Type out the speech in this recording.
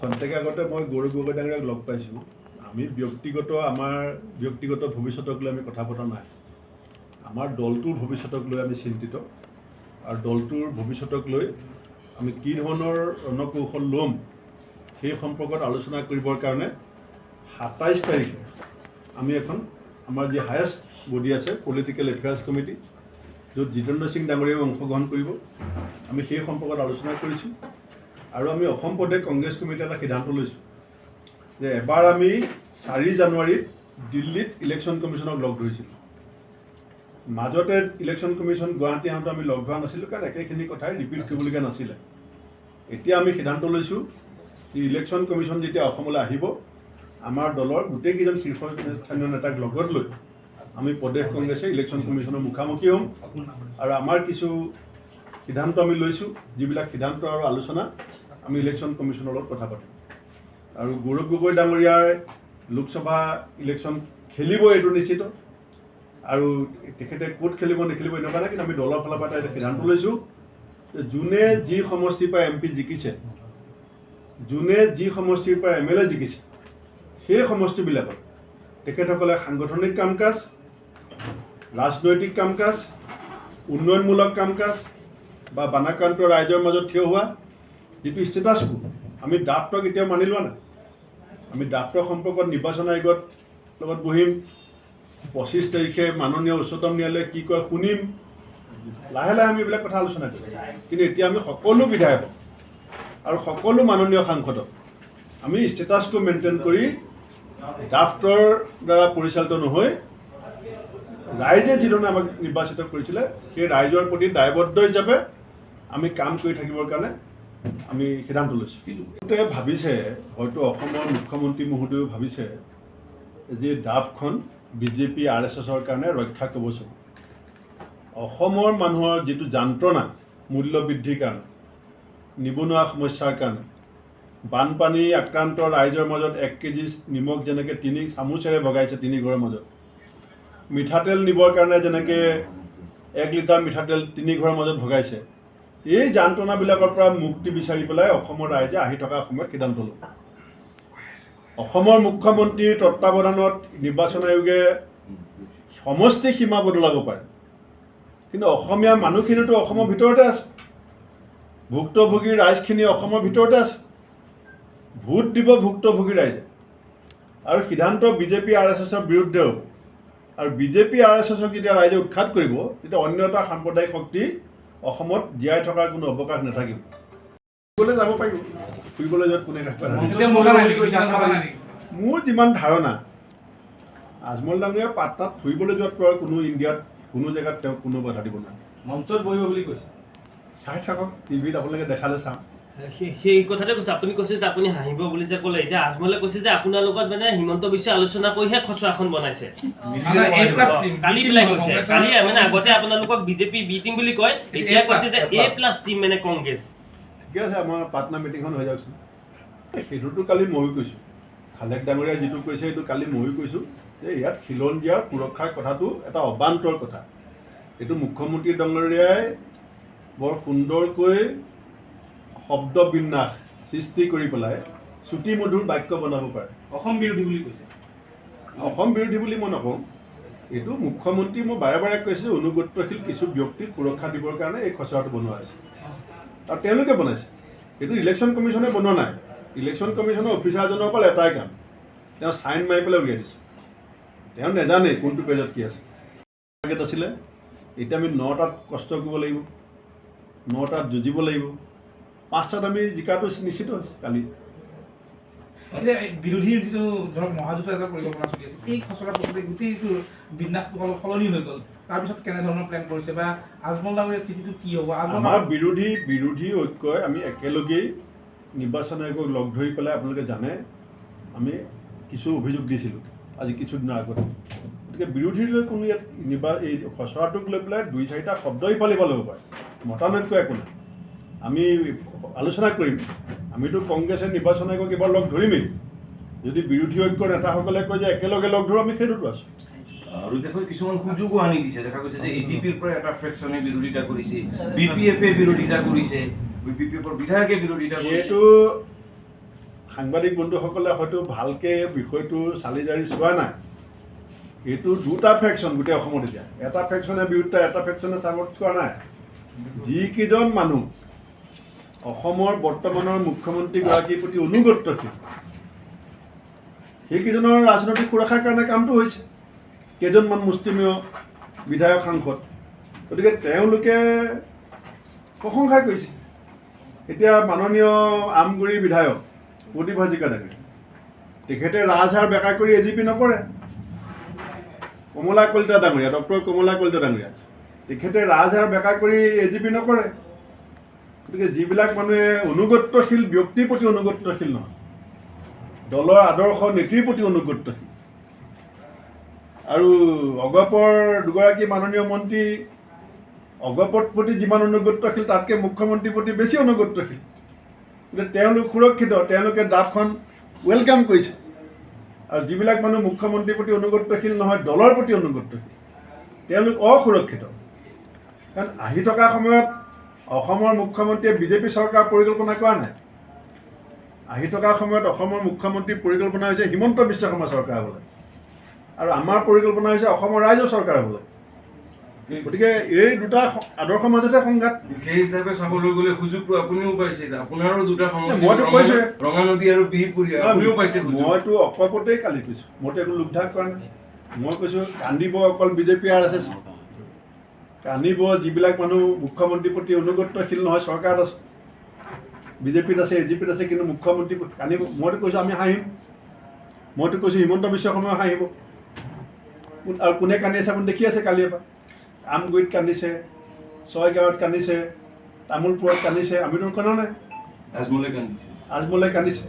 খন্তেক আগতে মই গৌৰৱ গগৈ ডাঙৰীয়াক লগ পাইছোঁ। আমি আমাৰ ব্যক্তিগত ভৱিষ্যতক লৈ আমি কথা পতা নাই। আমাৰ দলটোৰ ভৱিষ্যতক লৈ আমি চিন্তিত আৰু দলটোৰ ভৱিষ্যতক লৈ আমি কি ধৰণৰ ৰণকৌশল ল'ম সেই সম্পৰ্কত আলোচনা কৰিবৰ কাৰণে ২৭ তাৰিখে আমি আমাৰ যি হায়েষ্ট বডি আছে পলিটিকেল এফেয়াৰ্ছ কমিটি, য'ত জিতেন্দ্ৰ সিং ডাঙৰীয়াও অংশগ্ৰহণ কৰিব, আমি সেই সম্পৰ্কত আলোচনা কৰিছোঁ। আৰু আমি অসম প্ৰদেশ কংগ্ৰেছ কমিটিয়ে এটা সিদ্ধান্ত লৈছোঁ যে এবাৰ আমি ৪ জানুৱাৰীত দিল্লীত ইলেকশ্যন কমিশ্যনক লগ ধৰিছিলোঁ। মাজতে ইলেকশ্যন কমিশ্যন গুৱাহাটী আহোঁতে আমি লগ ধৰা নাছিলোঁ, কাৰণ একেখিনি কথাই ৰিপিট কৰিবলগীয়া নাছিলে। এতিয়া আমি সিদ্ধান্ত লৈছোঁ যে ইলেকশ্যন কমিশ্যন যেতিয়া অসমলৈ আহিব, আমাৰ দলৰ গোটেইকেইজন শীৰ্ষস্থানীয় নেতাক লগত লৈ আমি প্ৰদেশ কংগ্ৰেছে ইলেকশ্যন কমিশ্যনৰ মুখামুখি হ'ম। আৰু আমাৰ কিছু সিদ্ধান্ত আমি লৈছোঁ, যিবিলাক সিদ্ধান্ত আৰু আলোচনা আমি ইলেকশ্যন কমিশ্যনৰ লগত কথা পাতিম। আৰু গৌৰৱ গগৈ ডাঙৰীয়াৰ লোকসভা ইলেকশ্যন খেলিব, এইটো নিশ্চিত। আৰু তেখেতে ক'ত খেলিব নেখেলিব এনেকুৱা নাই, কিন্তু আমি দলৰ ফালৰ পৰা এটা সিদ্ধান্ত লৈছোঁ যে যোনে যি সমষ্টিৰ পৰা MP জিকিছে, যোনে যি সমষ্টিৰ পৰা MLA জিকিছে, সেই সমষ্টিবিলাকত তেখেতসকলে সাংগঠনিক কাম কাজ, ৰাজনৈতিক কাম কাজ, উন্নয়নমূলক কাম কাজ বা বানাক্ৰান্ত ৰাইজৰ মাজত থিয় হোৱা যিটো ষ্টেটাছ আমি ড্ৰাফ্টক এতিয়াও মানি লোৱা নাই। আমি ড্ৰাফ্টৰ সম্পৰ্কত নিৰ্বাচন আয়োগৰ লগত বহিম। 25 তাৰিখে মাননীয় উচ্চতম ন্যায়ালয়ে কি কয় শুনিম। লাহে লাহে আমি এইবিলাক কথা আলোচনা কৰিম। কিন্তু এতিয়া আমি সকলো বিধায়ক আৰু সকলো মাননীয় সাংসদক আমি ষ্টেটাছটো মেইনটেইন কৰি ড্ৰাফ্টৰ দ্বাৰা পৰিচালিত নহয়, ৰাইজে যিধৰণে আমাক নিৰ্বাচিত কৰিছিলে সেই ৰাইজৰ প্ৰতি দায়বদ্ধ হিচাপে আমি কাম কৰি থাকিবৰ কাৰণে আমি সিদ্ধান্ত লৈছোঁ। কিন্তু ভাবিছে, হয়তো অসমৰ মুখ্যমন্ত্ৰী মহোদয়েও ভাবিছে যে ড্ৰাফ্টখন BJP RSSৰ কাৰণে ৰক্ষা কৱচ। অসমৰ মানুহৰ যিটো যন্ত্ৰণা মূল্য বৃদ্ধিৰ কাৰণে, নিবনুৱা সমস্যাৰ কাৰণে, বানপানী আক্ৰান্ত ৰাইজৰ মাজত 1 কেজি নিমখ যেনেকৈ 3 চামুচেৰে ভগাইছে 3 ঘৰৰ মাজত, মিঠাতেল নিবৰ কাৰণে যেনেকৈ 1 লিটাৰ মিঠাতেল 3 ঘৰৰ মাজত ভগাইছে, এই যন্ত্ৰণাবিলাকৰ পৰা মুক্তি বিচাৰি পেলাই অসমৰ ৰাইজে আহি থকা সময়ত সিদ্ধান্ত ল'ব। অসমৰ মুখ্যমন্ত্ৰীৰ তত্বাৱধানত নিৰ্বাচন আয়োগে সমষ্টি সীমা বদলাব পাৰে, কিন্তু অসমীয়া মানুহখিনিতো অসমৰ ভিতৰতে আছে, ভুক্তভোগী ৰাইজখিনি অসমৰ ভিতৰতে আছে। ভোট দিব ভুক্তভোগী ৰাইজে, আৰু সিদ্ধান্ত BJP RSSৰ বিৰুদ্ধে হ'ব। আৰু BJP RSSক যেতিয়া ৰাইজে উৎখাত কৰিব, তেতিয়া অন্য এটা সাম্প্ৰদায়িক শক্তি অসমত জীয়াই থকাৰ কোনো অৱকাশ নাথাকিব। ফুৰিবলৈ যাব পাৰিব, ফুৰিবলৈ যোৱাত কোনে মোৰ যিমান ধাৰণা, আজমল ডাঙৰীয়া পাটনাত ফুৰিবলৈ যোৱাততো আৰু কোনো ইণ্ডিয়াত কোনো জেগাত তেওঁ কোনো বাধা দিব নোৱাৰে। মঞ্চত বহিব বুলি কৈছে। চাই থাকক, টিভিত আপোনালোকে দেখালে চাম। সেই কথাতে কৈছে। আপুনি কৈছে যে আপুনি হাঁহিব বুলি যে ক'লে, এতিয়া আজমলে কৈছে যে আপোনাৰ লগত মানে হিমন্ত বিশ্বই আলোচনা কৰিহে খচৰাখন বনাইছে। কালি পেলাই কৈছে, কালি মানে আগতে আপোনালোকক BJP B টিম বুলি কয়, এতিয়া কৈছে যে A+ টিম মানে কংগ্ৰেছ। ঠিকে আছে, আমাৰ পাটনা মিটিংখন হৈ যাওকচোন। সেইটোতো কালি ময়ো কৈছোঁ, খালেক ডাঙৰীয়াই যিটো কৈছে সেইটো কালি ময়ো কৈছোঁ যে ইয়াত খিলঞ্জীয়াৰ সুৰক্ষাৰ কথাটো এটা অবান্তৰ কথা। এইটো মুখ্যমন্ত্ৰী ডাঙৰীয়াই বৰ সুন্দৰকৈ শব্দ বিন্যাস সৃষ্টি কৰি পেলাই চুটি মধুৰ বাক্য বনাব পাৰে। অসম বিৰোধী বুলি কৈছে। অসম বিৰোধী বুলি মই নকওঁ, এইটো মুখ্যমন্ত্ৰী মই বাৰে বাৰে কৈছোঁ অনুগত্যশীল কিছু ব্যক্তিক সুৰক্ষা দিবৰ কাৰণে এই খচৰাটো বনোৱা হৈছে, আৰু তেওঁলোকে বনাইছে। এইটো ইলেকশ্যন কমিশ্যনে বনোৱা নাই। ইলেকশ্যন কমিশ্যনৰ অফিচাৰজনৰ অকল এটাই কাম, তেওঁ চাইন মাৰি পেলাই উলিয়াই দিছে। তেওঁ নাজানে কোনটো পেজত কি আছে। টাৰ্গেট আছিলে, এতিয়া আমি 9টাত কষ্ট কৰিব লাগিব, 9টাত যুঁজিব লাগিব, 5টাত আমি জিকাটো নিশ্চিত হৈছে। কালি এতিয়া বিৰোধীৰ যিটো ধৰক মহাযুদ্ধ এটা পৰিকল্পনা চলি আছে, এই খচৰা পদ্ধতি গোটেইটো বিন্যাসটো অলপ সলনি হৈ গ'ল। তাৰপিছত কেনেধৰণৰ প্লেন কৰিছে বা আজমল ডাঙৰীয়াৰ স্থিতিটো কি হ'ব? আমাৰ বিৰোধী ঐক্যই আমি একেলগেই নিৰ্বাচন আয়োগক লগ ধৰি পেলাই আপোনালোকে জানে আমি কিছু অভিযোগ দিছিলোঁ আজি কিছুদিনৰ আগতে। গতিকে বিৰোধীৰ লৈ কোনো ইয়াত এই খচৰাটোক লৈ পেলাই 2-4টা শব্দ ইফাল সিফাল হ'ব পাৰে, মতানৈক্য একো নাই। আমি আলোচনা কৰিম। আমিতো কংগ্ৰেছে নিৰ্বাচন আয়োগক এবাৰ লগ ধৰিমেই। যদি বিৰোধী ঐক্যৰ নেতাসকলে কয় যে একেলগে লগ ধৰোঁ, আমি সেইটোতো আছোঁ। আৰু দেখোন কিছুমান সুযোগো আনি দিছে। দেখা গৈছে যে AGPৰ পৰা এটা ফ্ৰেকশ্যনে বিৰোধিতা কৰিছে, BPF বিৰোধিতা কৰিছে, BPFৰ বিধায়কে বিৰোধিতা কৰিছে। এইটো সাংবাদিক বন্ধুসকলে হয়তো ভালকৈ বিষয়টো চালি জাৰি চোৱা নাই। এইটো দুটা ফেকশ্যন গোটেই অসমত এতিয়া, এটা ফেকশ্যনে বিৰুদ্ধে, এটা ফেকশ্যনে ছাপৰ্ট কৰা নাই। যিকেইজন মানুহ অসমৰ বৰ্তমানৰ মুখ্যমন্ত্ৰীগৰাকীৰ প্ৰতি অনুগত্যশীল, সেইকেইজনৰ ৰাজনৈতিক সুৰক্ষাৰ কাৰণে কামটো হৈছে। কেইজনমান মুষ্টিমেয় বিধায়ক সাংসদ, গতিকে তেওঁলোকে প্ৰশংসা কৰিছে। এতিয়া মাননীয় আমগুৰিৰ বিধায়ক প্ৰদীপ হাজৰিকা ডাঙৰীয়া, তেখেতে ৰাজহাড় বেকা কৰি এজিপি নকৰে। কমলা কলিতা ডাঙৰীয়া, ডক্টৰ কমলা কলিতা ডাঙৰীয়া, তেখেতে ৰাজহাড় বেকা কৰি এজিপি নকৰে। গতিকে যিবিলাক মানুহে অনুগত্যশীল ব্যক্তিৰ প্ৰতি অনুগত্যশীল নহয়, দলৰ আদৰ্শ নীতিৰ প্ৰতি অনুগত্যশীল, আৰু অগপৰ দুগৰাকী মাননীয় মন্ত্ৰী অগপৰ প্ৰতি যিমান অনুগত্যশীল তাতকৈ মুখ্যমন্ত্ৰীৰ প্ৰতি বেছি অনুগত্যশীল। গতিকে তেওঁলোক সুৰক্ষিত, তেওঁলোকে ড্ৰাফটখন ৱেলকাম কৰিছে। আৰু যিবিলাক মানুহ মুখ্যমন্ত্ৰীৰ প্ৰতি অনুগত্যশীল নহয়, দলৰ প্ৰতি অনুগত্যশীল, তেওঁলোক অসুৰক্ষিত। কাৰণ আহি থকা সময়ত অসমৰ মুখ্যমন্ত্ৰীয়ে বিজেপি চৰকাৰ পৰিকল্পনা কৰা নাই। আহি থকা সময়ত অসমৰ মুখ্যমন্ত্ৰীৰ পৰিকল্পনা হৈছে হিমন্ত বিশ্ব শৰ্মা চৰকাৰ হ'বলৈ, আৰু আমাৰ পৰিকল্পনা হৈছে অসমৰ ৰাইজৰ চৰকাৰ হ'বলৈ। গতিকে এই দুটা আদৰ্শৰ মাজতে সংঘাত। সেই হিচাপে চাবলৈ গ'লে সুযোগটো আপুনিও পাইছে, আপোনাৰো দুটা মইতো কৈছোঁৱে, ৰঙানদী আৰু বিহপুৰীয়া আপুনিও পাইছে। মইতো অকপতেই কালি কৈছোঁ, মইতো একো লোকধাক কৰা নাই। মই কৈছোঁ কান্দিব অকল বিজেপি আৰ এছ এছ, কান্দিব যিবিলাক মানুহ মুখ্যমন্ত্ৰীৰ প্ৰতি অনুগত্যশীল নহয়, চৰকাৰত আছে, বিজেপিত আছে, এজিপিত আছে, কিন্তু মুখ্যমন্ত্ৰী কান্দিব। মইতো কৈছোঁ আমি হাঁহিম। মইতো কৈছোঁ হিমন্ত বিশ্ব শৰ্মাই হাঁহিব। আৰু কোনে কান্দি আছে আপুনি দেখি আছে কালিৰ পৰা। আমগুৰিত কান্দিছে, ছয়গাঁৱত কান্দিছে, তামোলপুৰত কান্দিছে, আমিতো কোৱা নাই। আজমলে কান্দিছে। আজমলে কান্দিছে।